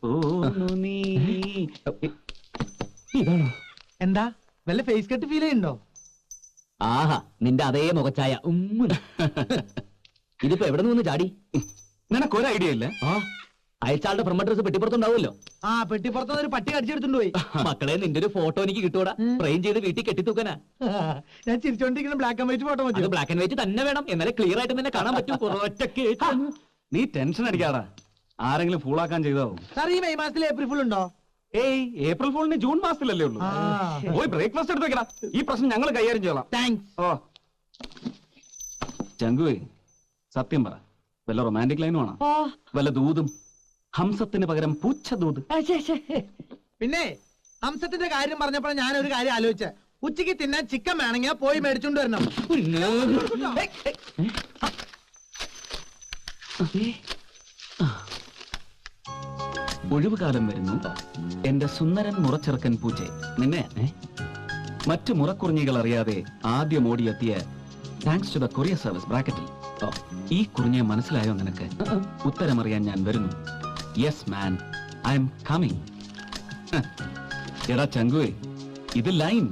പോന്നു നീ. ഇതാണോ? എന്താ വല്ല ഫേസ് കട്ട് ഫീൽ ചെയ്യുന്നുണ്ടോ? ആഹാ, നിന്റെ അതേ മുഖച്ചായ. ഇതിപ്പോ എവിടെ നിന്ന് ചാടി? നിനക്കൊരു ഐഡിയ ഇല്ലേ? ആ, അയച്ചാളുടെ പ്രൊമോട്ടേഴ്സ് പെട്ടിപ്പുറത്തുണ്ടാവുമല്ലോ. ആ പെട്ടിപ്പുറത്തുനിന്ന് ഒരു പട്ടി കടിച്ചെടുത്തോണ്ട് പോയി. മക്കളെ, നിന്റെ ഒരു ഫോട്ടോ എനിക്ക് കിട്ടൂടാ. ഫ്രെയിം ചെയ്ത് വീട്ടിൽ കെട്ടിത്തൂക്കാനാ. ഞാൻ ചിരിച്ചോണ്ടിരിക്കുന്ന ബ്ലാക്ക് ആൻഡ് വൈറ്റ് ഫോട്ടോ മതി. അത് ബ്ലാക്ക് ആൻഡ് വൈറ്റ് തന്നെ വേണം, എന്നാലേ ക്ലിയർ ആയിട്ട് തന്നെ കാണാൻ പറ്റും. ഒറ്റയ്ക്ക് നീ ടെൻഷൻ അടിക്കാടാ, ആരെങ്കിലും ഫൂളാക്കാൻ ചെയ്താവും. സാർ ഈ മെയ് മാസത്തിൽ ഏപ്രിൽ ഫുൾ ഉണ്ടോ? ഏയ്, ഏപ്രിൽ ഫൂളിന് ജൂൺ മാസത്തിലല്ലേ ഉള്ളൂ. പോയി ബ്രേക്ക്ഫാസ്റ്റ് എടുത്ത് വെക്കടാ. ഈ പ്രശ്നം ഞങ്ങൾ കൈകാര്യം ചെയ്യலாம். താങ്ക്സ്. ഓ ചങ്കുവേ, സത്യം പറ, വല്ല റൊമാൻറ്റിക് ലൈനും ആണോ? വല്ല ദൂതും? ഹംസത്തിന് പകരം പൂച്ച ദൂത്. പിന്നെ ഹംസത്തിന്റെ കാര്യം പറഞ്ഞപ്പോൾ ഞാൻ ഒരു കാര്യം ആലോചിച്ച, ഉച്ചക്ക് തിന്നാൻ ചിക്കൻ വേണമെങ്കിൽ പോയി മേടിച്ചോണ്ട് വരണം. ഒഴിവുകാലം വരുന്നു എന്റെ സുന്ദരൻ മുറച്ചെറുക്കൻ പൂച്ചെ. നിന്നെ മറ്റു മുറക്കുറിഞ്ഞികൾ അറിയാതെ ആദ്യം ഓടിയെത്തിയ thanks to the courier service ബ്രാക്കറ്റിൽ ഈ കുറിഞ്ഞെ മനസ്സിലായോ നിനക്ക്? ഉത്തരമറിയാൻ ഞാൻ വരുന്നു. Yes man, I'm coming. എടാ ചങ്കുവേ, ഇത് ലൈൻ.